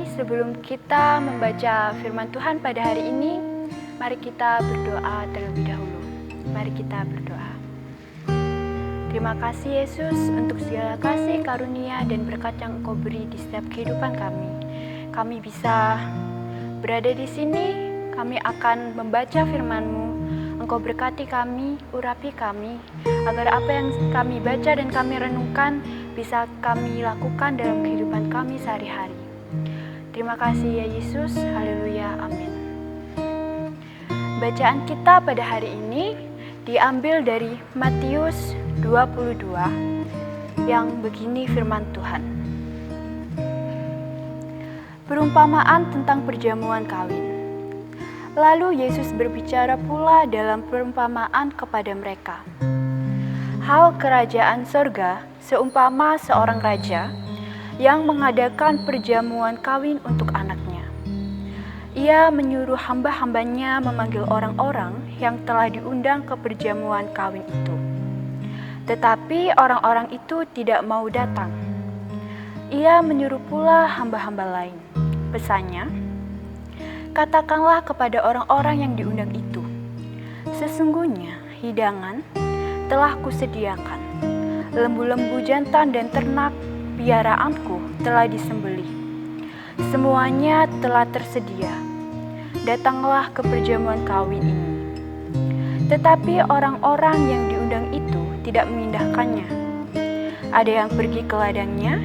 Mari sebelum kita membaca firman Tuhan pada hari ini, mari kita berdoa terlebih dahulu. Mari kita berdoa. Terima kasih Yesus untuk segala kasih, karunia, dan berkat yang Engkau beri di setiap kehidupan kami. Kami bisa berada di sini, kami akan membaca firman-Mu. Engkau berkati kami, urapi kami, agar apa yang kami baca dan kami renungkan bisa kami lakukan dalam kehidupan kami sehari-hari. Terima kasih ya Yesus, haleluya, amin. Bacaan kita pada hari ini diambil dari Matius 22 yang begini firman Tuhan. Perumpamaan tentang perjamuan kawin. Lalu Yesus berbicara pula dalam perumpamaan kepada mereka. Hal kerajaan sorga seumpama seorang raja yang mengadakan perjamuan kawin untuk anaknya. Ia menyuruh hamba-hambanya memanggil orang-orang yang telah diundang ke perjamuan kawin itu. Tetapi orang-orang itu tidak mau datang. Ia menyuruh pula hamba-hamba lain. Pesannya, katakanlah kepada orang-orang yang diundang itu, sesungguhnya hidangan telah kusediakan. Lembu-lembu jantan dan ternak piaraanku telah disembelih. Semuanya telah tersedia. Datanglah ke perjamuan kawin ini. Tetapi orang-orang yang diundang itu tidak mengindahkannya. Ada yang pergi ke ladangnya,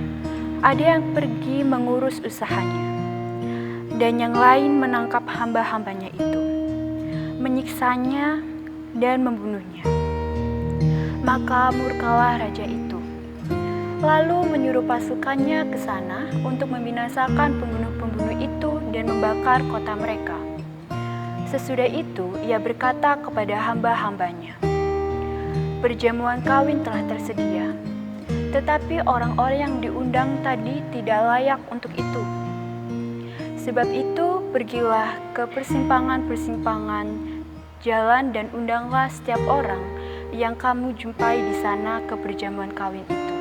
ada yang pergi mengurus usahanya. Dan yang lain menangkap hamba-hambanya itu, menyiksanya dan membunuhnya. Maka murkalah raja itu, lalu menyuruh pasukannya ke sana untuk membinasakan pembunuh-pembunuh itu dan membakar kota mereka. Sesudah itu ia berkata kepada hamba-hambanya, perjamuan kawin telah tersedia, tetapi orang-orang yang diundang tadi tidak layak untuk itu. Sebab itu pergilah ke persimpangan-persimpangan jalan dan undanglah setiap orang yang kamu jumpai di sana ke perjamuan kawin itu.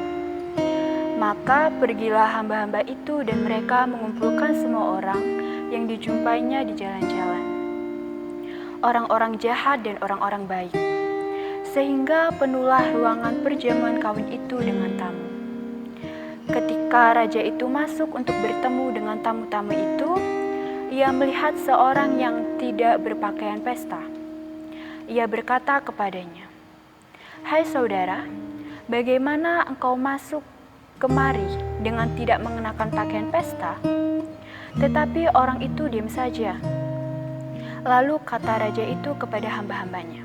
Maka pergilah hamba-hamba itu dan mereka mengumpulkan semua orang yang dijumpainya di jalan-jalan, orang-orang jahat dan orang-orang baik, sehingga penuhlah ruangan perjamuan kawin itu dengan tamu. Ketika raja itu masuk untuk bertemu dengan tamu-tamu itu, ia melihat seorang yang tidak berpakaian pesta. Ia berkata kepadanya, "Hai saudara, bagaimana engkau masuk kemari dengan tidak mengenakan pakaian pesta?" Tetapi orang itu diam saja. Lalu kata raja itu kepada hamba-hambanya,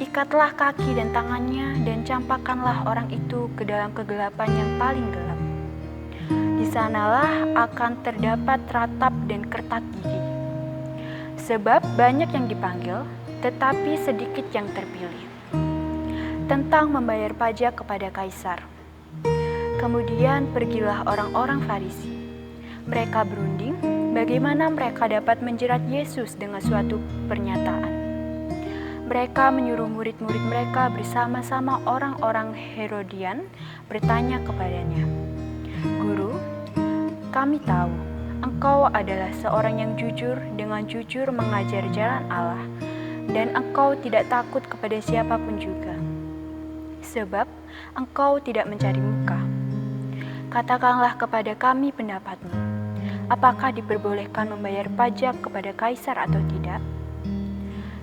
"Ikatlah kaki dan tangannya dan campakkanlah orang itu ke dalam kegelapan yang paling gelap. Di sanalah akan terdapat ratap dan kertak gigi. Sebab banyak yang dipanggil, tetapi sedikit yang terpilih." Tentang membayar pajak kepada kaisar. Kemudian pergilah orang-orang Farisi. Mereka berunding bagaimana mereka dapat menjerat Yesus dengan suatu pernyataan. Mereka menyuruh murid-murid mereka bersama-sama orang-orang Herodian bertanya kepadanya, "Guru, kami tahu engkau adalah seorang yang jujur dengan jujur mengajar jalan Allah, dan engkau tidak takut kepada siapapun juga. Sebab engkau tidak mencari muka. Katakanlah kepada kami pendapatmu, apakah diperbolehkan membayar pajak kepada kaisar atau tidak?"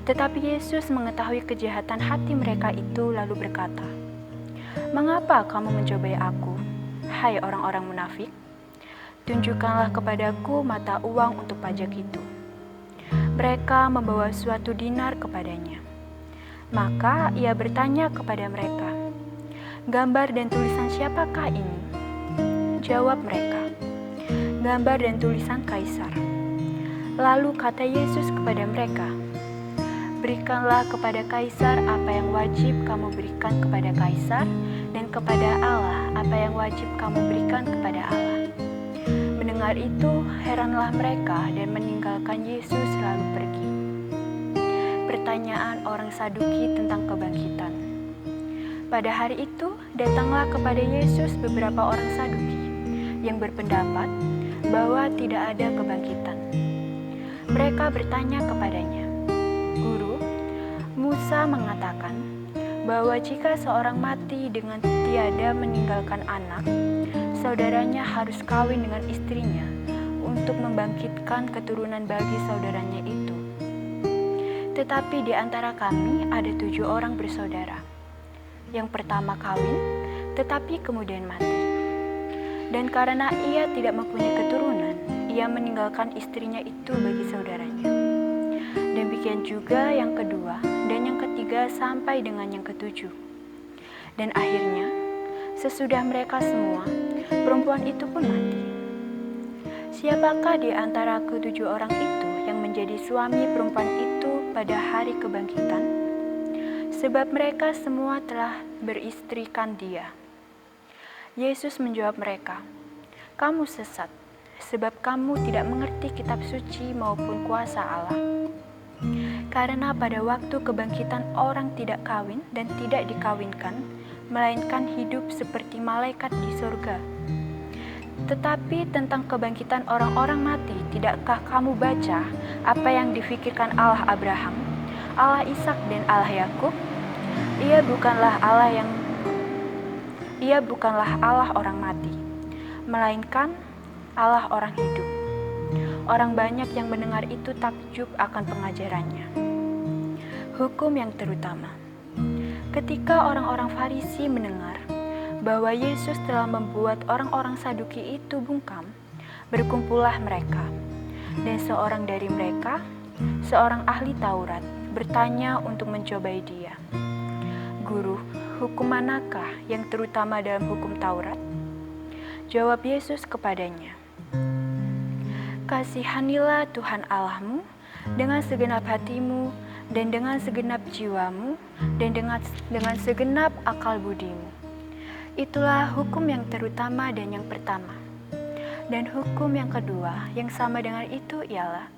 Tetapi Yesus mengetahui kejahatan hati mereka itu lalu berkata, "Mengapa kamu mencobai aku, hai orang-orang munafik? Tunjukkanlah kepadaku mata uang untuk pajak itu." Mereka membawa suatu dinar kepadanya. Maka ia bertanya kepada mereka, "Gambar dan tulisan siapakah ini?" Jawab mereka, "Gambar dan tulisan kaisar." Lalu kata Yesus kepada mereka, "Berikanlah kepada kaisar apa yang wajib kamu berikan kepada kaisar, dan kepada Allah apa yang wajib kamu berikan kepada Allah." Mendengar itu, heranlah mereka dan meninggalkan Yesus lalu pergi. Pertanyaan orang Saduki tentang kebangkitan. Pada hari itu, datanglah kepada Yesus beberapa orang Saduki yang berpendapat bahwa tidak ada kebangkitan. Mereka bertanya kepadanya, "Guru, Musa mengatakan bahwa jika seorang mati dengan tiada meninggalkan anak, saudaranya harus kawin dengan istrinya untuk membangkitkan keturunan bagi saudaranya itu. Tetapi di antara kami ada 7 orang bersaudara. Yang pertama kawin, tetapi kemudian mati. Dan karena ia tidak mempunyai keturunan, ia meninggalkan istrinya itu bagi saudaranya. Demikian juga yang kedua dan yang ketiga sampai dengan yang ketujuh. Dan akhirnya, sesudah mereka semua, perempuan itu pun mati. Siapakah di antara ke-7 orang itu yang menjadi suami perempuan itu pada hari kebangkitan? Sebab mereka semua telah beristrikan dia." Yesus menjawab mereka, "Kamu sesat, sebab kamu tidak mengerti kitab suci maupun kuasa Allah. Karena pada waktu kebangkitan orang tidak kawin dan tidak dikawinkan, melainkan hidup seperti malaikat di surga. Tetapi tentang kebangkitan orang-orang mati, tidakkah kamu baca apa yang difikirkan Allah Abraham, Allah Ishak dan Allah Yakub? Ia bukanlah Allah orang mati, melainkan Allah orang hidup." Orang banyak yang mendengar itu takjub akan pengajarannya. Hukum yang terutama. Ketika orang-orang Farisi mendengar bahwa Yesus telah membuat orang-orang Saduki itu bungkam, berkumpullah mereka. Dan seorang dari mereka, seorang ahli Taurat, bertanya untuk mencobai dia, "Guru, hukum manakah yang terutama dalam hukum Taurat?" Jawab Yesus kepadanya, "Kasihanilah Tuhan Allahmu dengan segenap hatimu dan dengan segenap jiwamu dan dengan segenap akal budimu. Itulah hukum yang terutama dan yang pertama. Dan hukum yang kedua yang sama dengan itu ialah,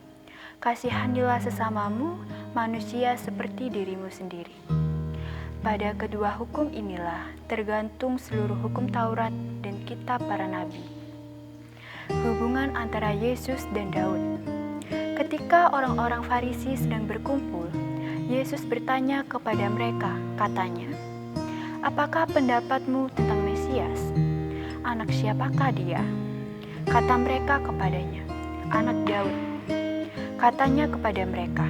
kasihanilah sesamamu manusia seperti dirimu sendiri. Pada kedua hukum inilah tergantung seluruh hukum Taurat dan kitab para nabi." Hubungan antara Yesus dan Daud. Ketika orang-orang Farisi sedang berkumpul, Yesus bertanya kepada mereka, katanya, "Apakah pendapatmu tentang Mesias? Anak siapakah dia?" Kata mereka kepadanya, "Anak Daud." Katanya kepada mereka,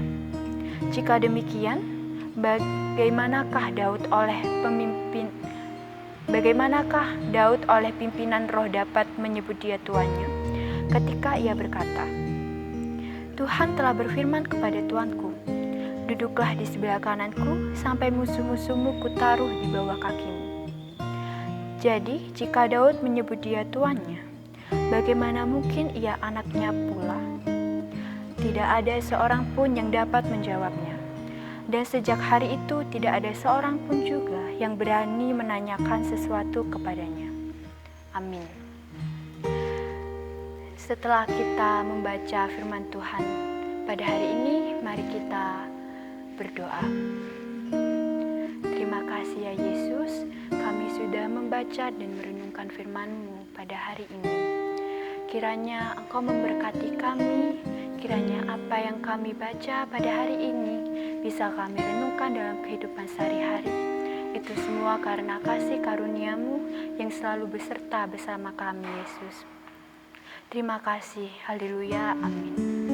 "Jika demikian, bagaimanakah Daud oleh pimpinan roh dapat menyebut dia tuannya, ketika ia berkata, 'Tuhan telah berfirman kepada Tuanku, duduklah di sebelah kananku sampai musuh-musuhmu kutaruh di bawah kakimu.' Jadi, jika Daud menyebut dia tuannya, bagaimana mungkin ia anaknya pula?" Tidak ada seorang pun yang dapat menjawabnya. Dan sejak hari itu tidak ada seorang pun juga yang berani menanyakan sesuatu kepadanya. Amin. Setelah kita membaca firman Tuhan pada hari ini, mari kita berdoa. Terima kasih ya Yesus, kami sudah membaca dan merenungkan firman-Mu pada hari ini. Kiranya Engkau memberkati kami, kiranya apa yang kami baca pada hari ini bisa kami renungkan dalam kehidupan sehari-hari. Itu semua karena kasih karunia-Mu yang selalu beserta bersama kami, Yesus. Terima kasih, haleluya, amin.